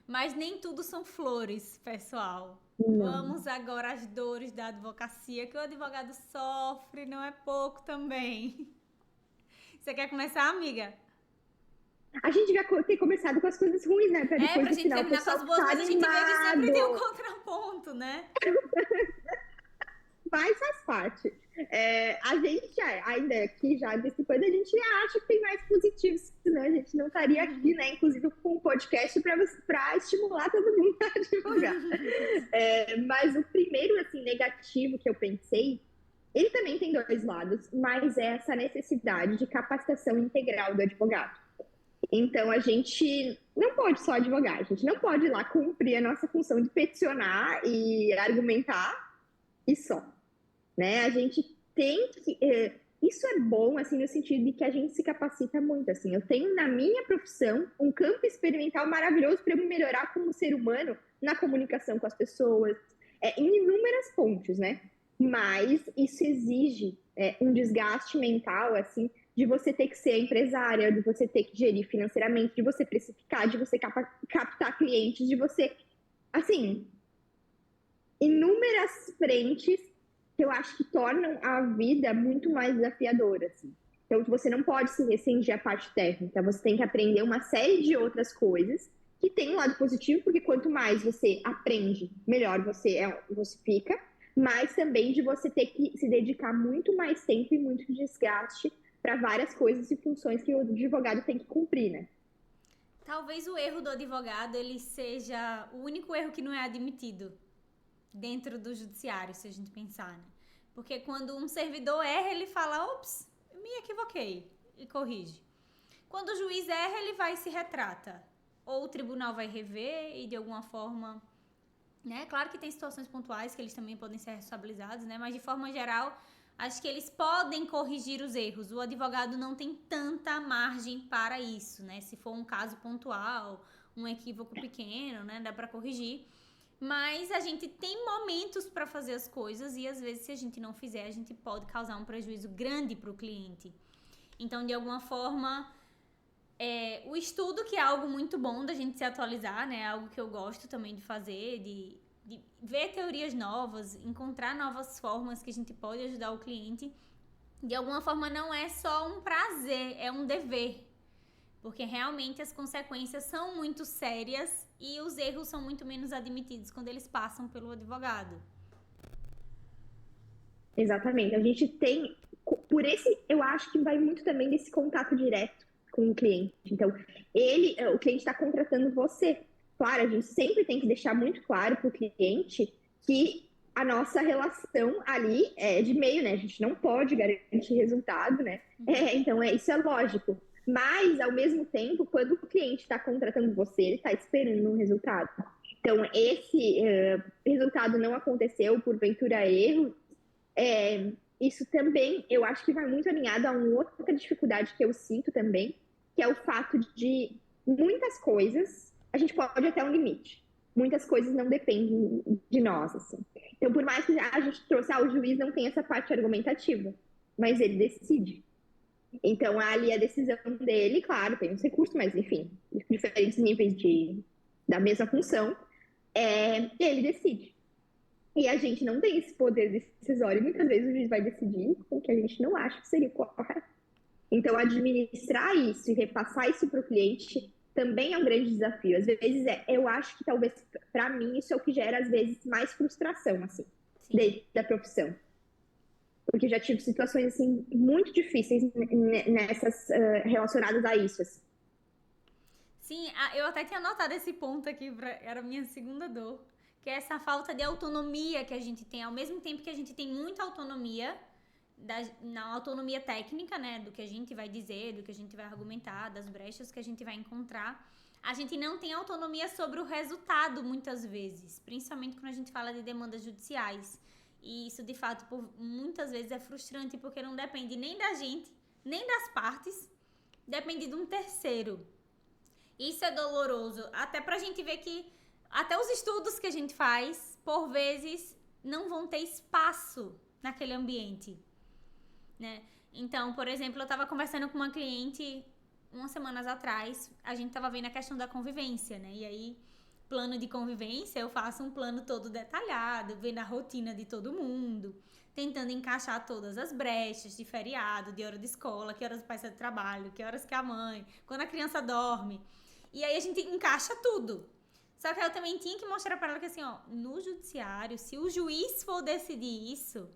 Mas nem tudo são flores, pessoal. Não. Vamos agora às dores da advocacia, que o advogado sofre, não é pouco também. Você quer começar, amiga? A gente já tem começado com as coisas ruins, né? Pra depois pra gente final, terminar com as boas, mas a gente vê que sempre tem um contraponto, né? Mas faz parte. A gente ainda aqui, já desse coisa, a gente acha que tem mais positivos, senão a gente não estaria aqui, né? Inclusive com um podcast para estimular todo mundo a advogar. Mas o primeiro, assim, negativo que eu pensei, ele também tem dois lados, mas é essa necessidade de capacitação integral do advogado. Então, a gente não pode só advogar, a gente não pode ir lá cumprir a nossa função de peticionar e argumentar e só. Né? A gente tem que... isso é bom, assim, no sentido de que a gente se capacita muito, assim. Eu tenho na minha profissão um campo experimental maravilhoso para eu me melhorar como ser humano na comunicação com as pessoas, em inúmeras pontes, né? Mas isso exige um desgaste mental, assim, de você ter que ser empresária, de você ter que gerir financeiramente, de você precificar, de você captar clientes, de você, assim, inúmeras frentes que eu acho que tornam a vida muito mais desafiadora, assim. Então, você não pode se restringir à parte técnica, você tem que aprender uma série de outras coisas que tem um lado positivo, porque quanto mais você aprende, melhor você fica, mas também de você ter que se dedicar muito mais tempo e muito desgaste para várias coisas e funções que o advogado tem que cumprir, né? Talvez o erro do advogado ele seja o único erro que não é admitido dentro do judiciário, se a gente pensar, né? Porque quando um servidor erra, ele fala, ops, me equivoquei, e corrige. Quando o juiz erra, ele vai e se retrata. Ou o tribunal vai rever e de alguma forma né? Claro que tem situações pontuais que eles também podem ser responsabilizados, né? Mas de forma geral, acho que eles podem corrigir os erros. O advogado não tem tanta margem para isso, né? Se for um caso pontual, um equívoco pequeno, né? Dá para corrigir. Mas a gente tem momentos para fazer as coisas e às vezes se a gente não fizer, a gente pode causar um prejuízo grande para o cliente. Então, de alguma forma, o estudo, que é algo muito bom da gente se atualizar, né? É algo que eu gosto também de fazer, de ver teorias novas, encontrar novas formas que a gente pode ajudar o cliente. De alguma forma, não é só um prazer, é um dever. Porque realmente as consequências são muito sérias e os erros são muito menos admitidos quando eles passam pelo advogado. Exatamente. A gente tem, eu acho que vai muito também desse contato direto com o cliente. Então, o cliente está contratando você. Claro, a gente sempre tem que deixar muito claro para o cliente que a nossa relação ali é de meio, né? A gente não pode garantir resultado, né? Então, isso é lógico. Mas, ao mesmo tempo, quando o cliente está contratando você, ele está esperando um resultado. Então, esse resultado não aconteceu, porventura erro, isso também eu acho que vai muito alinhado a uma outra dificuldade que eu sinto também, que é o fato de muitas coisas, a gente pode até um limite. Muitas coisas não dependem de nós, assim. Então, por mais que a gente trouxe, o juiz não tem essa parte argumentativa, mas ele decide. Então, ali a decisão dele, claro, tem os recursos, mas enfim, diferentes níveis da mesma função, ele decide. E a gente não tem esse poder decisório. Muitas vezes o juiz vai decidir o que a gente não acha que seria o correto. Então, administrar isso e repassar isso para o cliente também é um grande desafio. Às vezes, eu acho que talvez, para mim, isso é o que gera, às vezes, mais frustração, assim, da profissão. Porque eu já tive situações, assim, muito difíceis nessas relacionadas a isso, assim. Sim, eu até tinha anotado esse ponto aqui, era a minha segunda dor, que é essa falta de autonomia que a gente tem, ao mesmo tempo que a gente tem muita autonomia, na autonomia técnica, né, do que a gente vai dizer, do que a gente vai argumentar, das brechas que a gente vai encontrar, a gente não tem autonomia sobre o resultado muitas vezes, principalmente quando a gente fala de demandas judiciais. E isso, de fato, muitas vezes é frustrante, porque não depende nem da gente, nem das partes, depende de um terceiro. Isso é doloroso, até pra gente ver que até os estudos que a gente faz, por vezes, não vão ter espaço naquele ambiente, né? Então, por exemplo, eu estava conversando com uma cliente umas semanas atrás, a gente estava vendo a questão da convivência, né? E aí, plano de convivência, eu faço um plano todo detalhado, vendo a rotina de todo mundo, tentando encaixar todas as brechas de feriado, de hora de escola, que horas o pai sai do trabalho, que horas que a mãe, quando a criança dorme. E aí a gente encaixa tudo. Só que eu também tinha que mostrar para ela que assim, ó, no judiciário, se o juiz for decidir isso,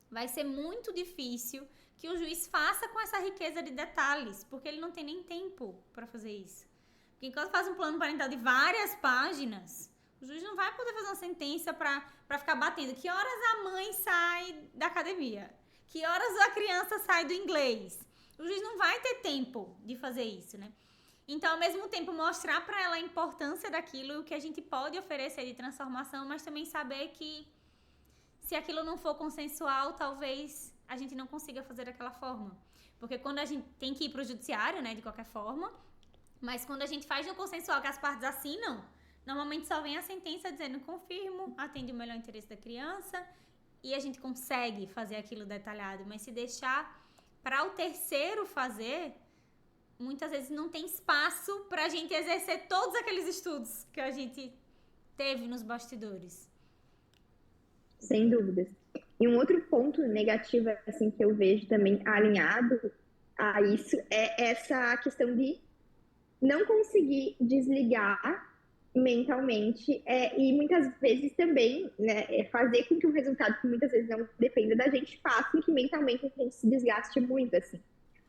vai ser muito difícil que o juiz faça com essa riqueza de detalhes, porque ele não tem nem tempo para fazer isso. Porque enquanto faz um plano parental de várias páginas, o juiz não vai poder fazer uma sentença para ficar batendo. Que horas a mãe sai da academia? Que horas a criança sai do inglês? O juiz não vai ter tempo de fazer isso, né? Então, ao mesmo tempo, mostrar para ela a importância daquilo e o que a gente pode oferecer de transformação, mas também saber que se aquilo não for consensual, talvez a gente não consiga fazer daquela forma. Porque quando a gente tem que ir para o judiciário, né, de qualquer forma, mas quando a gente faz no consensual que as partes assinam, normalmente só vem a sentença dizendo confirmo, atende o melhor interesse da criança e a gente consegue fazer aquilo detalhado. Mas se deixar para o terceiro fazer, muitas vezes não tem espaço para a gente exercer todos aqueles estudos que a gente teve nos bastidores. Sem dúvidas. E um outro ponto negativo, assim, que eu vejo também alinhado a isso é essa questão de não conseguir desligar mentalmente e muitas vezes também, né, fazer com que o resultado, que muitas vezes não dependa da gente, faça com que mentalmente a gente se desgaste muito, assim.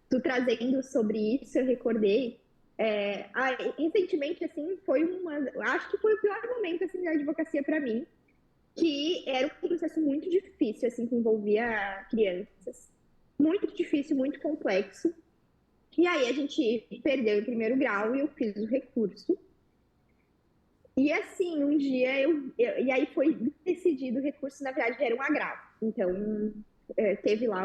Tu trazendo sobre isso, eu recordei, recentemente, assim, acho que foi o pior momento, assim, da advocacia para mim, que era um processo muito difícil, assim, que envolvia crianças. Muito difícil, muito complexo. E aí a gente perdeu em primeiro grau e eu fiz o recurso. E assim, um dia e aí foi decidido o recurso, na verdade, era um agravo. Então, teve lá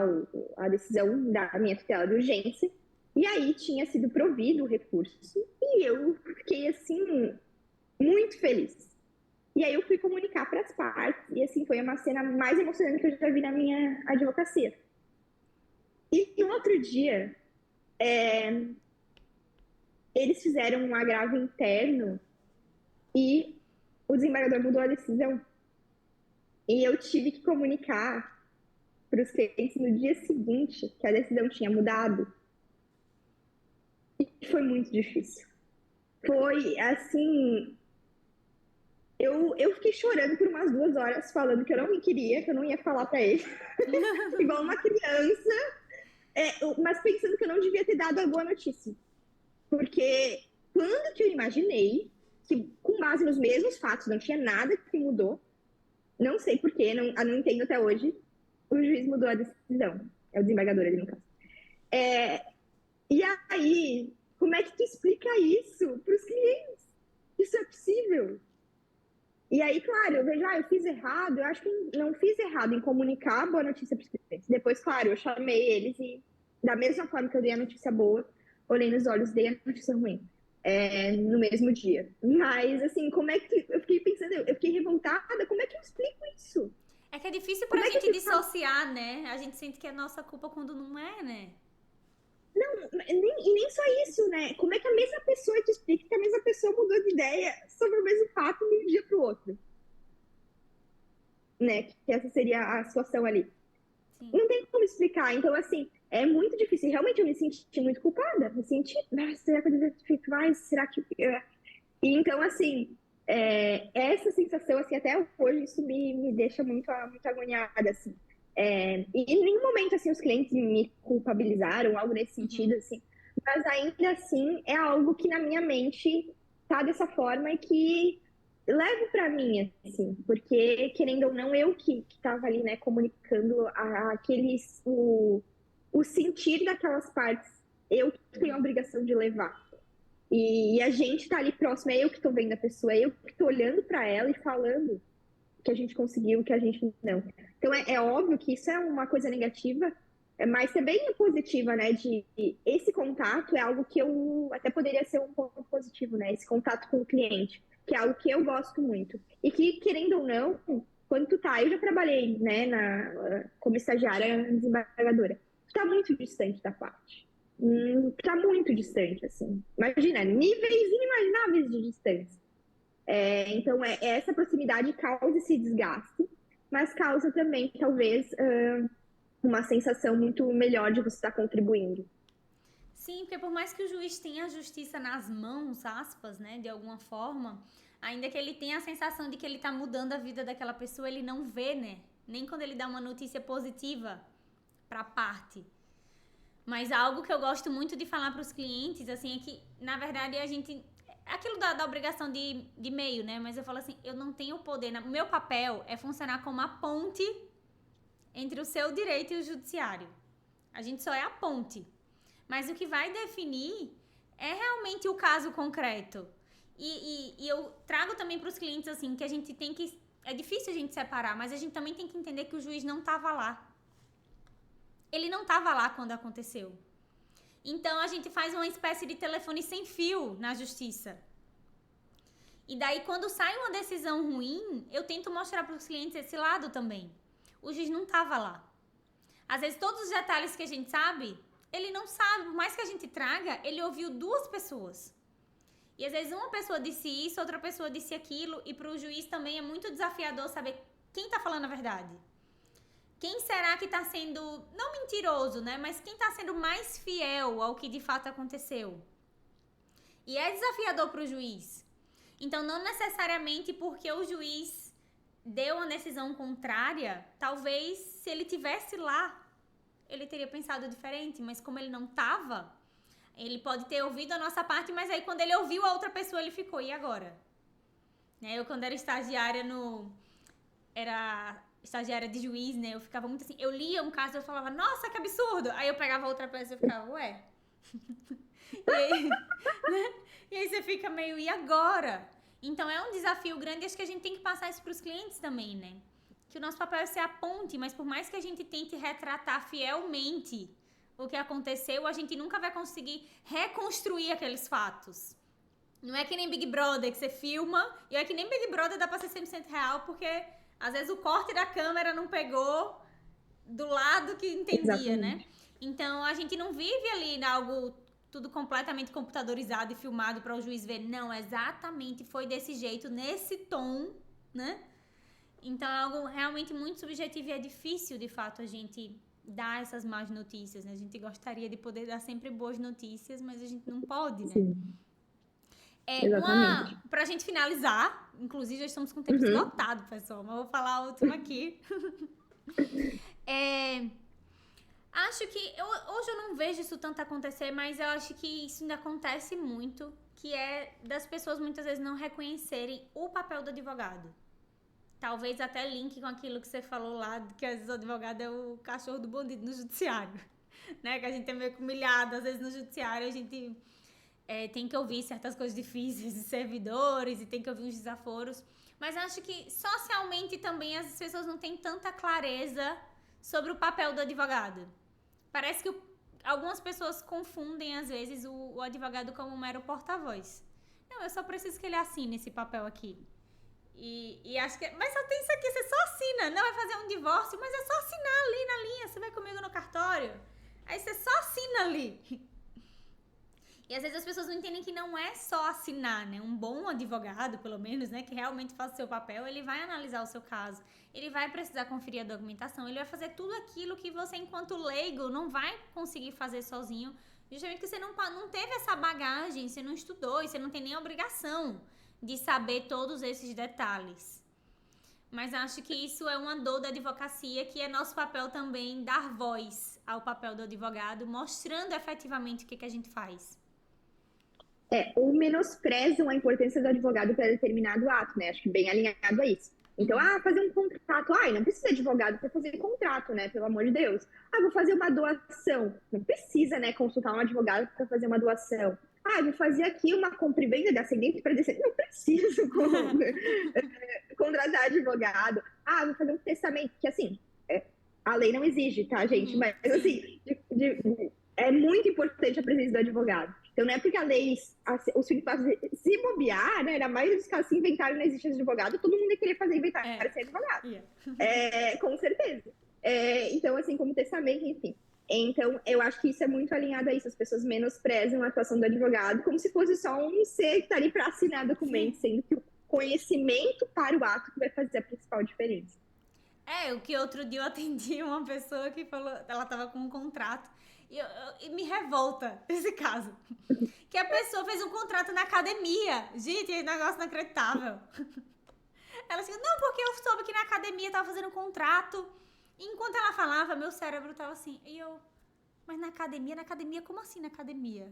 a decisão da minha tutela de urgência, e aí tinha sido provido o recurso, e eu fiquei assim, muito feliz. E aí eu fui comunicar para as partes, e assim, foi uma cena mais emocionante que eu já vi na minha advocacia. E no outro dia, eles fizeram um agravo interno e o desembargador mudou a decisão. E eu tive que comunicar para os clientes no dia seguinte que a decisão tinha mudado. E foi muito difícil. Foi assim. Eu fiquei chorando por umas 2 horas, falando que eu não queria, que eu não ia falar para ele, igual uma criança, mas pensando que eu não devia ter dado a boa notícia. Porque quando que eu imaginei que, com base nos mesmos fatos, não tinha nada que mudou, não sei porquê, não entendo até hoje, o juiz mudou a decisão. É o desembargador ali no caso. E aí, como é que tu explica isso para os clientes? Isso é possível? E aí, claro, eu vejo, eu fiz errado, eu acho que não fiz errado em comunicar a boa notícia para os clientes. Depois, claro, eu chamei eles e, da mesma forma que eu dei a notícia boa, olhei nos olhos, dei a notícia ruim. No mesmo dia. Mas, assim, como é que. Eu fiquei pensando, eu fiquei revoltada, como é que eu explico isso? É que é difícil pra Como é que gente eu dissociar, né? A gente sente que é nossa culpa quando não é, né? E nem só isso, né? Como é que a mesma pessoa te explica que a mesma pessoa mudou de ideia sobre o mesmo fato de um dia para o outro? Né? Que essa seria a situação ali. Sim. Não tem como explicar. Então, assim, é muito difícil. Realmente eu me senti muito culpada. Me senti, será que eu devia ter feito mais? Será que. E então, assim, essa sensação, assim, até hoje, isso me deixa muito agoniada, assim. E em nenhum momento, assim, os clientes me culpabilizaram, algo nesse sentido, assim. Mas ainda assim, é algo que na minha mente tá dessa forma e que levo para mim, assim, porque, querendo ou não, eu que tava ali, né, comunicando o sentir daquelas partes, eu que tenho a obrigação de levar. E a gente tá ali próximo, é eu que tô vendo a pessoa, é eu que tô olhando para ela e falando que a gente conseguiu, que a gente não. Então é óbvio que isso é uma coisa negativa, mas também é positiva, né? Esse contato é algo que eu até poderia ser um ponto positivo, né? Esse contato com o cliente, que é algo que eu gosto muito. E que, querendo ou não, quando tu tá, eu já trabalhei, né, como estagiária desembargadora, tu tá muito distante da parte. Tá muito distante, assim. Imagina, níveis inimagináveis de distância. Então, essa proximidade causa esse desgaste, mas causa também, talvez, uma sensação muito melhor de você estar contribuindo. Sim, porque por mais que o juiz tenha a justiça nas mãos, aspas, né, de alguma forma, ainda que ele tenha a sensação de que ele tá mudando a vida daquela pessoa, ele não vê, né? Nem quando ele dá uma notícia positiva pra parte. Mas algo que eu gosto muito de falar pros clientes, assim, é que, na verdade, a gente... Aquilo da obrigação de meio, né? Mas eu falo assim, eu não tenho poder... O meu papel é funcionar como a ponte entre o seu direito e o judiciário. A gente só é a ponte. Mas o que vai definir é realmente o caso concreto. E eu trago também para os clientes, assim, que a gente tem que... É difícil a gente separar, mas a gente também tem que entender que o juiz não estava lá. Ele não estava lá quando aconteceu. Então, a gente faz uma espécie de telefone sem fio na justiça. E daí, quando sai uma decisão ruim, eu tento mostrar para os clientes esse lado também. O juiz não estava lá. Às vezes, todos os detalhes que a gente sabe, ele não sabe. Por mais que a gente traga, ele ouviu 2 pessoas. E às vezes, uma pessoa disse isso, outra pessoa disse aquilo. E para o juiz também é muito desafiador saber quem está falando a verdade. Quem será que está sendo, não mentiroso, né? Mas quem está sendo mais fiel ao que de fato aconteceu? E é desafiador para o juiz. Então, não necessariamente porque o juiz deu uma decisão contrária, talvez se ele tivesse lá, ele teria pensado diferente. Mas como ele não estava, ele pode ter ouvido a nossa parte, mas aí quando ele ouviu a outra pessoa, ele ficou, e agora? Eu, quando era estagiária Era estagiária de juiz, né? Eu ficava muito assim... Eu lia um caso e eu falava, nossa, que absurdo! Aí eu pegava outra pessoa e ficava, ué... e aí, né? E aí você fica meio, e agora? Então é um desafio grande, acho que a gente tem que passar isso para os clientes também, né? Que o nosso papel é ser a ponte, mas por mais que a gente tente retratar fielmente o que aconteceu, a gente nunca vai conseguir reconstruir aqueles fatos. Não é que nem Big Brother, que você filma, e é que nem Big Brother dá pra ser 100% real, porque às vezes o corte da câmera não pegou do lado que entendia, né? Exatamente. Então a gente não vive ali algo tudo completamente computadorizado e filmado para o juiz ver. Não, exatamente foi desse jeito, nesse tom, né? Então é algo realmente muito subjetivo e é difícil, de fato, a gente dar essas más notícias, né? A gente gostaria de poder dar sempre boas notícias, mas a gente não pode, né? Sim, exatamente. Pra gente finalizar, inclusive já estamos com o tempo Uhum. esgotado, pessoal, mas eu vou falar a última aqui. Acho que hoje eu não vejo isso tanto acontecer, mas eu acho que isso ainda acontece muito, que é das pessoas muitas vezes não reconhecerem o papel do advogado. Talvez até link com aquilo que você falou lá, que às vezes o advogado é o cachorro do bandido no judiciário, né? Que a gente é meio que humilhado, às vezes no judiciário a gente tem que ouvir certas coisas difíceis de servidores e tem que ouvir uns desaforos. Mas acho que socialmente também as pessoas não têm tanta clareza sobre o papel do advogado. Parece que algumas pessoas confundem, às vezes, o advogado como um mero porta-voz. Não, eu só preciso que ele assine esse papel aqui. E acho que. Mas só tem isso aqui, você só assina. Não vai fazer um divórcio, mas é só assinar ali na linha. Você vai comigo no cartório. Aí você só assina ali. E às vezes as pessoas não entendem que não é só assinar, né? Um bom advogado, pelo menos, né? Que realmente faça o seu papel, ele vai analisar o seu caso. Ele vai precisar conferir a documentação. Ele vai fazer tudo aquilo que você, enquanto leigo, não vai conseguir fazer sozinho. Justamente porque você não teve essa bagagem, você não estudou e você não tem nem a obrigação de saber todos esses detalhes. Mas acho que isso é uma dor da advocacia, que é nosso papel também dar voz ao papel do advogado, mostrando efetivamente o que a gente faz. Ou menosprezam a importância do advogado para determinado ato, né? Acho que bem alinhado a isso. Então, fazer um contrato. Não precisa de advogado para fazer contrato, né? Pelo amor de Deus. Vou fazer uma doação. Não precisa, né, consultar um advogado para fazer uma doação. Vou fazer aqui uma compra e venda de ascendente para descendente. Não preciso contratar advogado. Vou fazer um testamento. Que, assim, a lei não exige, tá, gente? Mas, assim, é muito importante a presença do advogado. Então, não é porque a lei, os filhos se bobear, né? Era mais dos casos se inventário não existe advogado, todo mundo ia querer fazer inventário para ser advogado. Com certeza. Então, assim, como testamento, enfim. Então, eu acho que isso é muito alinhado a isso. As pessoas menosprezam a atuação do advogado como se fosse só um ser que está ali para assinar documentos, sendo que o conhecimento para o ato que vai fazer a principal diferença. O que outro dia eu atendi uma pessoa que falou, ela tava com um contrato, e me revolta esse caso. Que a pessoa fez um contrato na academia. Gente, é um negócio inacreditável. Ela disse, não, porque eu soube que na academia tava fazendo um contrato. E enquanto ela falava, meu cérebro tava assim, mas na academia, como assim na academia?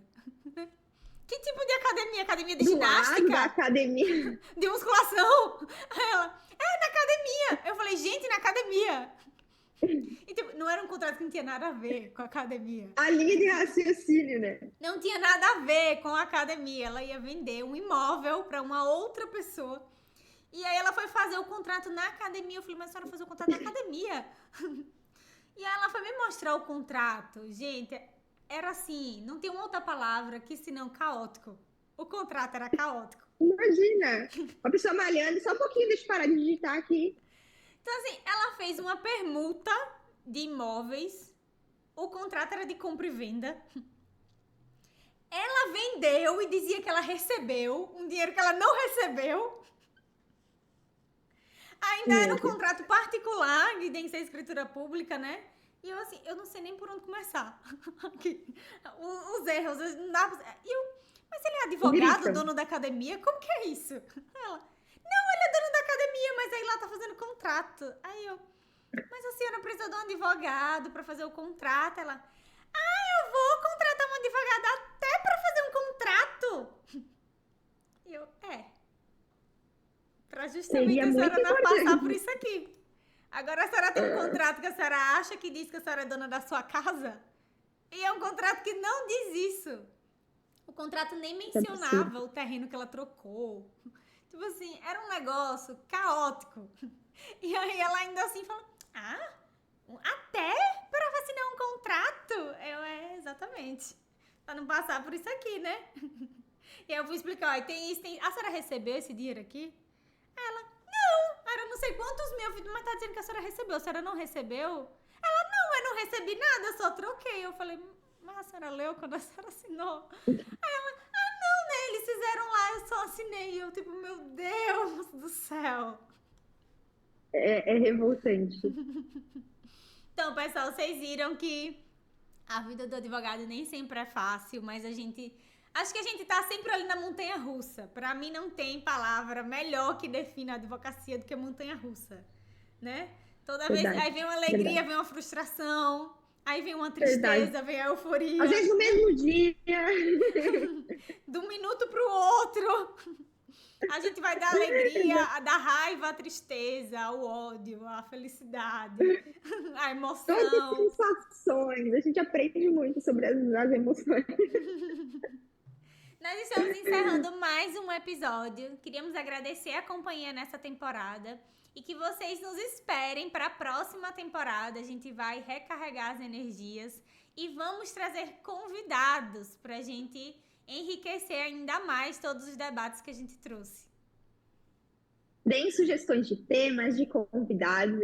Que tipo de academia? Academia de ginástica? Da academia. De musculação? Aí ela, na academia. Eu falei, gente, na academia. E, tipo, não era um contrato que não tinha nada a ver com a academia. A linha de raciocínio, né? Não tinha nada a ver com a academia. Ela ia vender um imóvel para uma outra pessoa. E aí ela foi fazer o contrato na academia. Eu falei, mas a senhora fazer o contrato na academia? E aí ela foi me mostrar o contrato. Gente, era assim, não tem uma outra palavra que senão caótico. O contrato era caótico. Imagina, uma pessoa malhando, só um pouquinho, deixa eu parar de digitar aqui. Então, assim, ela fez uma permuta de imóveis. O contrato era de compra e venda. Ela vendeu e dizia que ela recebeu um dinheiro que ela não recebeu. Ainda era um contrato particular, que tem que ser escritura pública, né? E eu, assim, eu não sei nem por onde começar. Os erros, não dá pra... mas ele é advogado, dono da academia? Como que é isso? Ela, não, ele é dono da academia, mas aí lá tá fazendo contrato. Aí eu, mas a senhora precisa de um advogado pra fazer o contrato? Ela, eu vou contratar um advogado até pra fazer um contrato? E eu, pra justamente a senhora não passar por isso aqui. Agora a senhora tem um contrato que a senhora acha que diz que a senhora é dona da sua casa? E é um contrato que não diz isso. O contrato nem mencionava o terreno que ela trocou. Tipo assim, era um negócio caótico. E aí ela ainda assim falou, até para assinar um contrato? Exatamente. Pra não passar por isso aqui, né? E aí eu fui explicar, ó, tem isso, tem... A senhora recebeu esse dinheiro aqui? Ela, não, era não sei quantos mil, mas tá dizendo que a senhora recebeu, a senhora não recebeu? Ela, não, eu não recebi nada, só troquei. Eu falei, mas a senhora leu quando a senhora assinou? Aí ela, não, né, eles fizeram lá, eu só assinei. E eu, tipo, meu Deus do céu. É revoltante. Então, pessoal, vocês viram que a vida do advogado nem sempre é fácil, mas acho que a gente tá sempre ali na montanha-russa. Pra mim não tem palavra melhor que defina a advocacia do que montanha-russa, né? Toda vez, Verdade. aí vem uma alegria, vem uma frustração, aí vem uma Verdade. tristeza, vem a euforia. Às vezes no mesmo dia. De um minuto pro outro. A gente vai dar alegria, da raiva, a tristeza, o ódio, a felicidade, a emoção. Todas as sensações. A gente aprende muito sobre as emoções. Nós estamos encerrando mais um episódio. Queríamos agradecer a companhia nessa temporada e que vocês nos esperem para a próxima temporada. A gente vai recarregar as energias e vamos trazer convidados para a gente enriquecer ainda mais todos os debates que a gente trouxe. Deem sugestões de temas, de convidados.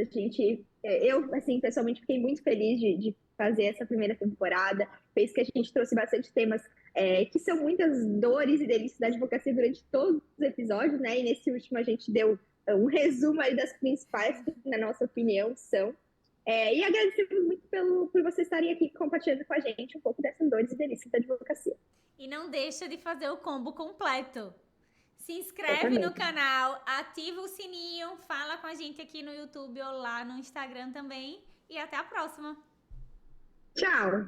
Eu, assim, pessoalmente fiquei muito feliz de fazer essa primeira temporada. Fez que a gente trouxe bastante temas que são muitas dores e delícias da advocacia durante todos os episódios, né? E nesse último a gente deu um resumo aí das principais, que, na nossa opinião, são. E agradecemos muito por vocês estarem aqui compartilhando com a gente um pouco dessas dores e delícias da advocacia. E não deixa de fazer o combo completo. Se inscreve no canal, ativa o sininho, fala com a gente aqui no YouTube ou lá no Instagram também. E até a próxima. Tchau!